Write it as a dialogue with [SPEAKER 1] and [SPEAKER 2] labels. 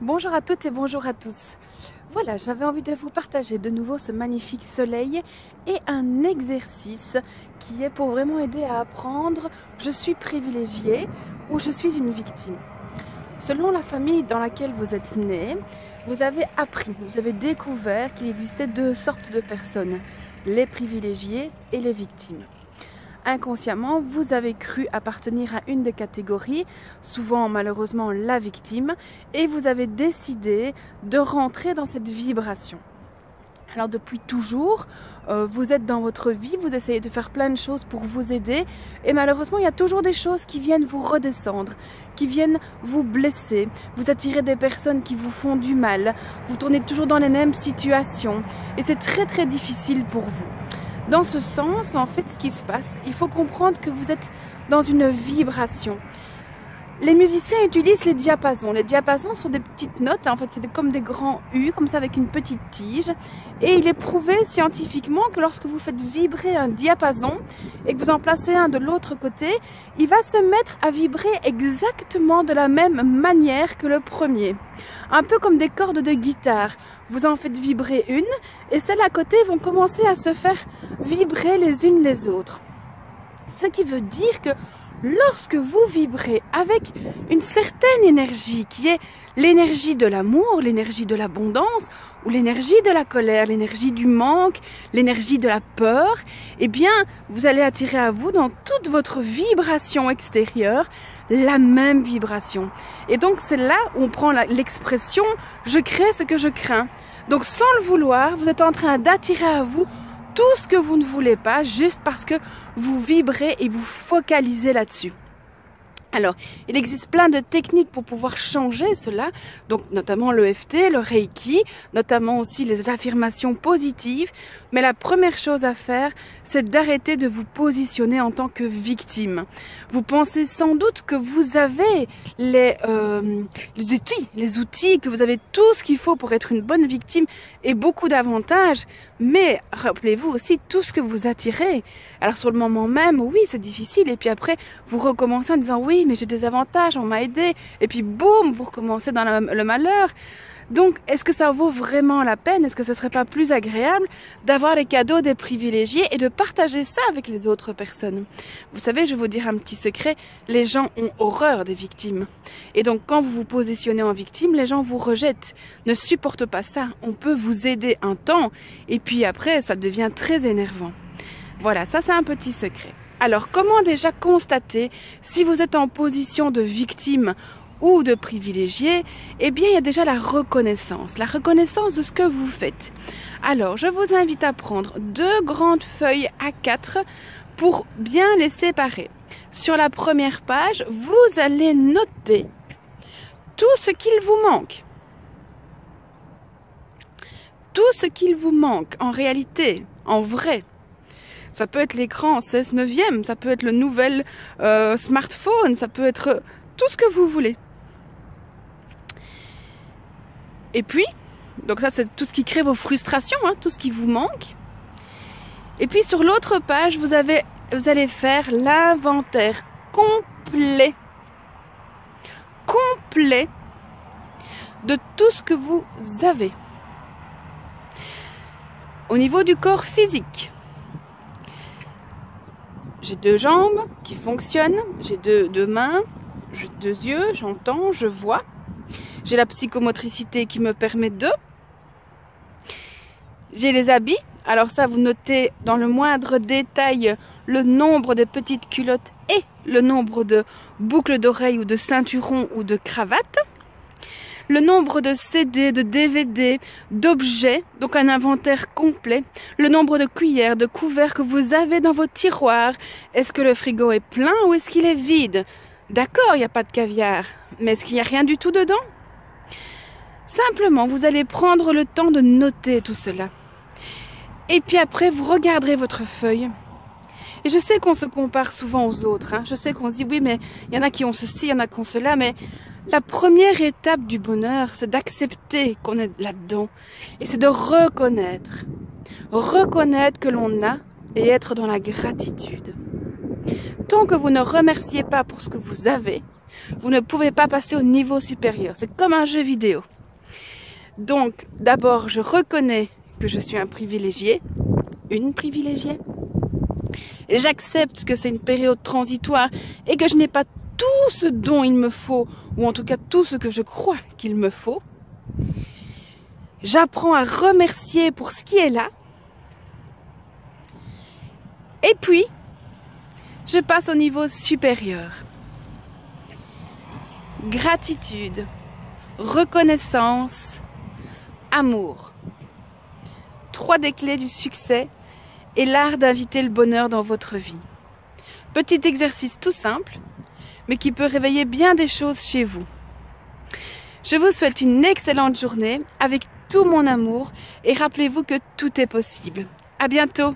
[SPEAKER 1] Bonjour à toutes et bonjour à tous. Voilà, j'avais envie de vous partager de nouveau ce magnifique soleil et un exercice qui est pour vraiment aider à apprendre je suis privilégiée ou je suis une victime. Selon la famille dans laquelle vous êtes né, vous avez appris, vous avez découvert qu'il existait deux sortes de personnes, les privilégiés et les victimes. Inconsciemment, vous avez cru appartenir à une des catégories, souvent malheureusement la victime, et vous avez décidé de rentrer dans cette vibration. Alors depuis toujours, vous êtes dans votre vie, vous essayez de faire plein de choses pour vous aider, et malheureusement il y a toujours des choses qui viennent vous redescendre, qui viennent vous blesser, vous attirez des personnes qui vous font du mal, vous tournez toujours dans les mêmes situations, et c'est très difficile pour vous. Dans ce sens, en fait, ce qui se passe, il faut comprendre que vous êtes dans une vibration. Les musiciens utilisent les diapasons. Les diapasons sont des petites notes, en fait, c'est comme des grands U, comme ça, avec une petite tige. Et il est prouvé scientifiquement que lorsque vous faites vibrer un diapason et que vous en placez un de l'autre côté, il va se mettre à vibrer exactement de la même manière que le premier. Un peu comme des cordes de guitare. Vous en faites vibrer une et celles à côté vont commencer à se faire vibrer les unes les autres. Ce qui veut dire que lorsque vous vibrez avec une certaine énergie qui est l'énergie de l'amour, l'énergie de l'abondance ou l'énergie de la colère, l'énergie du manque, l'énergie de la peur, eh bien vous allez attirer à vous dans toute votre vibration extérieure la même vibration. Et donc c'est là où on prend l'expression « je crée ce que je crains ». Donc sans le vouloir, vous êtes en train d'attirer à vous tout ce que vous ne voulez pas, juste parce que vous vibrez et vous focalisez là-dessus. Alors, il existe plein de techniques pour pouvoir changer cela, donc notamment l'EFT, le Reiki, notamment aussi les affirmations positives. Mais la première chose à faire, c'est d'arrêter de vous positionner en tant que victime. Vous pensez sans doute que vous avez les outils, que vous avez tout ce qu'il faut pour être une bonne victime et beaucoup d'avantages. Mais rappelez-vous aussi tout ce que vous attirez. Alors sur le moment même, oui, c'est difficile. Et puis après, vous recommencez en disant oui, mais j'ai des avantages, on m'a aidé. Et puis boum, vous recommencez dans le malheur. Donc, est-ce que ça vaut vraiment la peine? Est-ce que ce ne serait pas plus agréable d'avoir les cadeaux des privilégiés et de partager ça avec les autres personnes? Vous savez, je vais vous dire un petit secret, les gens ont horreur des victimes. Et donc, quand vous vous positionnez en victime, les gens vous rejettent, ne supportent pas ça. On peut vous aider un temps et puis après, ça devient très énervant. Voilà, ça c'est un petit secret. Alors, comment déjà constater si vous êtes en position de victime ou de privilégié? Eh bien, il y a déjà la reconnaissance de ce que vous faites. Alors, je vous invite à prendre deux grandes feuilles A4 pour bien les séparer. Sur la première page, vous allez noter tout ce qu'il vous manque. Tout ce qu'il vous manque, en réalité, en vrai. Ça peut être l'écran en 16/9, ça peut être le nouvel smartphone, ça peut être tout ce que vous voulez. Et puis, donc ça c'est tout ce qui crée vos frustrations, hein, tout ce qui vous manque. Et puis sur l'autre page, vous allez faire l'inventaire complet de tout ce que vous avez. Au niveau du corps physique, j'ai deux jambes qui fonctionnent, j'ai deux mains, j'ai deux yeux, j'entends, je vois. J'ai la psychomotricité qui me permet de. J'ai les habits. Alors ça, vous notez dans le moindre détail le nombre de petites culottes et le nombre de boucles d'oreilles ou de ceinturons ou de cravates. Le nombre de CD, de DVD, d'objets, donc un inventaire complet. Le nombre de cuillères, de couverts que vous avez dans vos tiroirs. Est-ce que le frigo est plein ou est-ce qu'il est vide? D'accord, il n'y a pas de caviar, mais est-ce qu'il n'y a rien du tout dedans? Simplement, vous allez prendre le temps de noter tout cela. Et puis après, vous regarderez votre feuille. Et je sais qu'on se compare souvent aux autres. Hein. Je sais qu'on se dit, oui, mais il y en a qui ont ceci, il y en a qui ont cela. Mais la première étape du bonheur, c'est d'accepter qu'on est là-dedans. Et c'est de reconnaître. Reconnaître que l'on a et être dans la gratitude. Tant que vous ne remerciez pas pour ce que vous avez, vous ne pouvez pas passer au niveau supérieur. C'est comme un jeu vidéo. Donc, d'abord, je reconnais que je suis un privilégié, une privilégiée. J'accepte que c'est une période transitoire et que je n'ai pas tout ce dont il me faut, ou en tout cas tout ce que je crois qu'il me faut. J'apprends à remercier pour ce qui est là. Et puis, je passe au niveau supérieur. Gratitude, reconnaissance, amour. 3 des clés du succès et l'art d'inviter le bonheur dans votre vie. Petit exercice tout simple, mais qui peut réveiller bien des choses chez vous. Je vous souhaite une excellente journée avec tout mon amour et rappelez-vous que tout est possible. À bientôt!